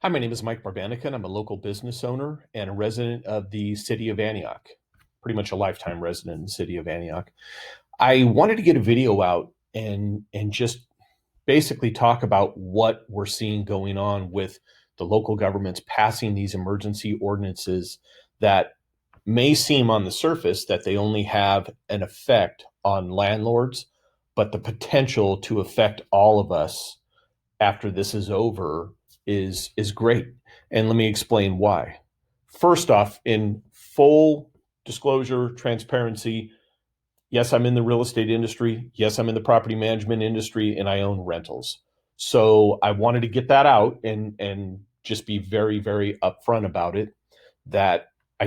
Hi, my name is Mike Barbanica, and I'm a local business owner and a resident of the city of Antioch, pretty much a lifetime resident in the city of Antioch. I wanted to get a video out and just basically talk about what we're seeing going on with the local governments passing these emergency ordinances that may seem on the surface that they only have an effect on landlords, but the potential to affect all of us after this is over is great. And let me explain why. First off, in full disclosure, transparency, yes, I'm in the real estate industry. Yes, I'm in the property management industry and I own rentals. So I wanted to get that out and just be very, very upfront about it that I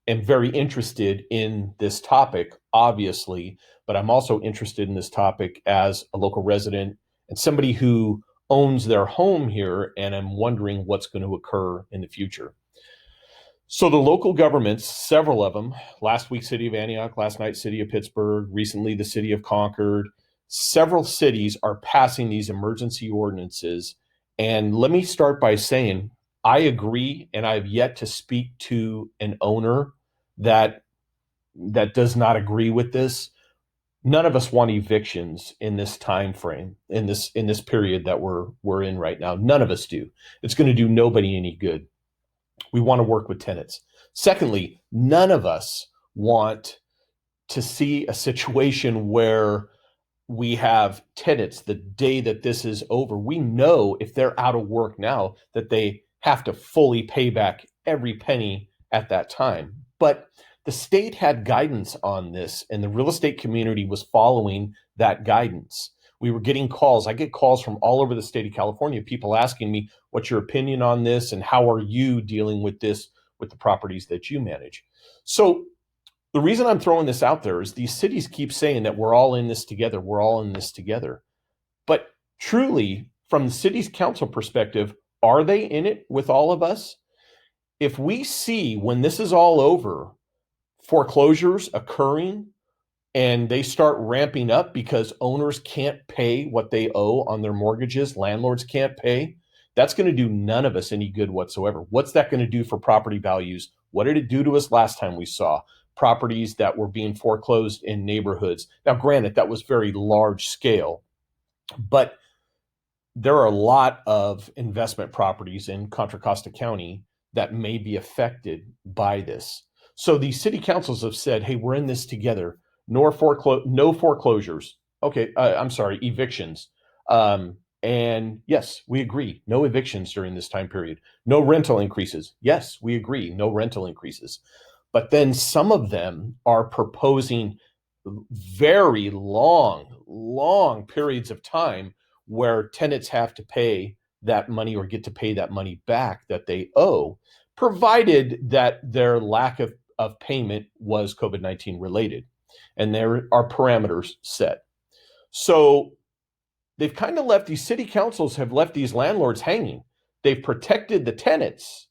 am very interested in this topic, obviously, but I'm also interested in this topic as a local resident and somebody who owns their home here, and I'm wondering what's going to occur in the future. So the local governments, several of them, last week city of Antioch, last night city of Pittsburgh, recently the city of Concord, several cities are passing these emergency ordinances. And let me start by saying I agree, and I've yet to speak to an owner that does not agree with this. None of us want evictions in this time frame, in this period that we're in right now. None of us do. It's going to do nobody any good. We want to work with tenants. Secondly, none of us want to see a situation where we have tenants the day that this is over. We know if they're out of work now that they have to fully pay back every penny at that time. But the state had guidance on this, and the real estate community was following that guidance. We were getting calls. I get calls from all over the state of California, people asking me, what's your opinion on this, and how are you dealing with this with the properties that you manage? So the reason I'm throwing this out there is these cities keep saying that we're all in this together. We're all in this together. But truly, from the city's council perspective, are they in it with all of us? If we see when this is all over, foreclosures occurring and they start ramping up because owners can't pay what they owe on their mortgages, landlords can't pay, that's going to do none of us any good whatsoever. What's that going to do for property values? What did it do to us last time we saw properties that were being foreclosed in neighborhoods? Now, granted, that was very large scale, but there are a lot of investment properties in Contra Costa County that may be affected by this. So these city councils have said, hey, we're in this together. No foreclosures. Okay, I'm sorry, evictions. And yes, we agree. No evictions during this time period. No rental increases. Yes, we agree. No rental increases. But then some of them are proposing very long periods of time where tenants have to pay that money or get to pay that money back that they owe, provided that their lack of payment was COVID-19 related. And there are parameters set. So they've kind of left, these city councils have left these landlords hanging. They've protected the tenants.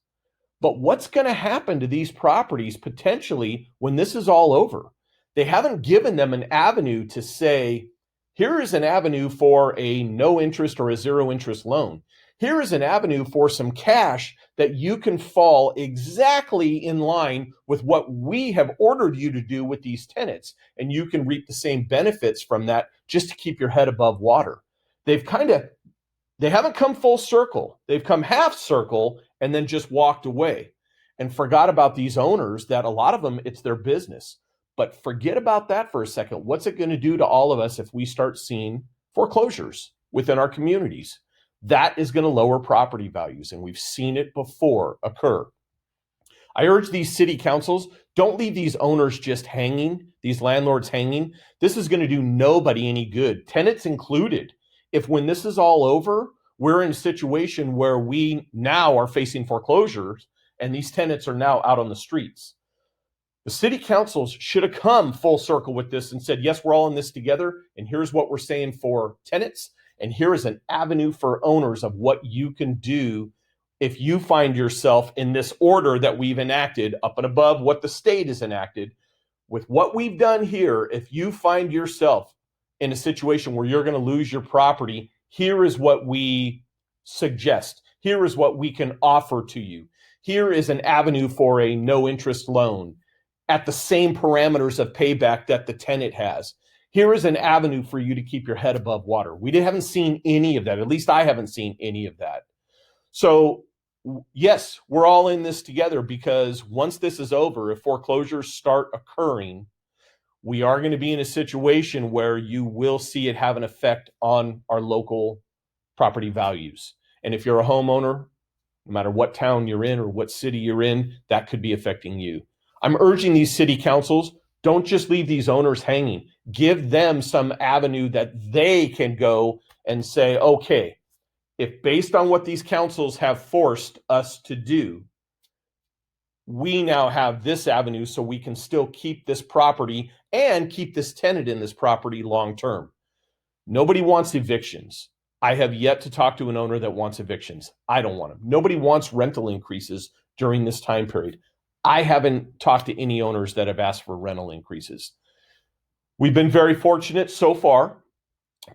But what's going to happen to these properties potentially when this is all over? They haven't given them an avenue to say, here is an avenue for a no interest or a zero interest loan. Here is an avenue for some cash that you can fall exactly in line with what we have ordered you to do with these tenants. And you can reap the same benefits from that just to keep your head above water. They haven't come full circle. They've come half circle and then just walked away and forgot about these owners that a lot of them, it's their business. But forget about that for a second. What's it going to do to all of us if we start seeing foreclosures within our communities? That is going to lower property values, and we've seen it before occur. I urge these city councils, don't leave these owners just hanging, these landlords hanging. This is going to do nobody any good, tenants included. If when this is all over, we're in a situation where we now are facing foreclosures and these tenants are now out on the streets. The city councils should have come full circle with this and said, yes, we're all in this together. And here's what we're saying for tenants. And here is an avenue for owners of what you can do if you find yourself in this order that we've enacted up and above what the state has enacted. With what we've done here, if you find yourself in a situation where you're going to lose your property, here is what we suggest. Here is what we can offer to you. Here is an avenue for a no interest loan at the same parameters of payback that the tenant has. Here is an avenue for you to keep your head above water. We haven't seen any of that. At least I haven't seen any of that. So yes, we're all in this together, because once this is over, if foreclosures start occurring, we are going to be in a situation where you will see it have an effect on our local property values. And if you're a homeowner, no matter what town you're in or what city you're in, that could be affecting you. I'm urging these city councils, don't just leave these owners hanging. Give them some avenue that they can go and say, okay, if based on what these councils have forced us to do, we now have this avenue so we can still keep this property and keep this tenant in this property long term. Nobody wants evictions. I have yet to talk to an owner that wants evictions. I don't want them. Nobody wants rental increases during this time period. I haven't talked to any owners that have asked for rental increases. We've been very fortunate so far.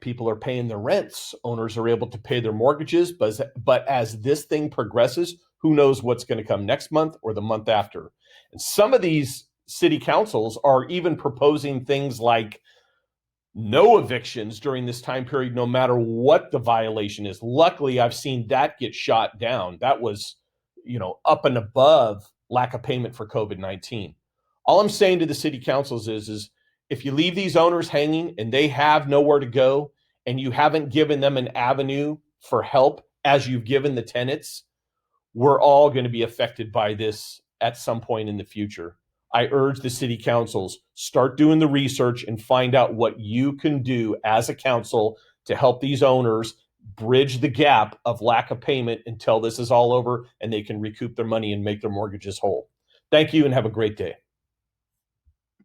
People are paying their rents. Owners are able to pay their mortgages. But as this thing progresses, who knows what's going to come next month or the month after. And some of these city councils are even proposing things like no evictions during this time period, no matter what the violation is. Luckily, I've seen that get shot down. That was, up and above lack of payment for COVID-19. All I'm saying to the city councils is if you leave these owners hanging and they have nowhere to go, and you haven't given them an avenue for help as you've given the tenants, we're all going to be affected by this at some point in the future. I urge the city councils, start doing the research and find out what you can do as a council to help these owners bridge the gap of lack of payment until this is all over and they can recoup their money and make their mortgages whole. Thank you and have a great day.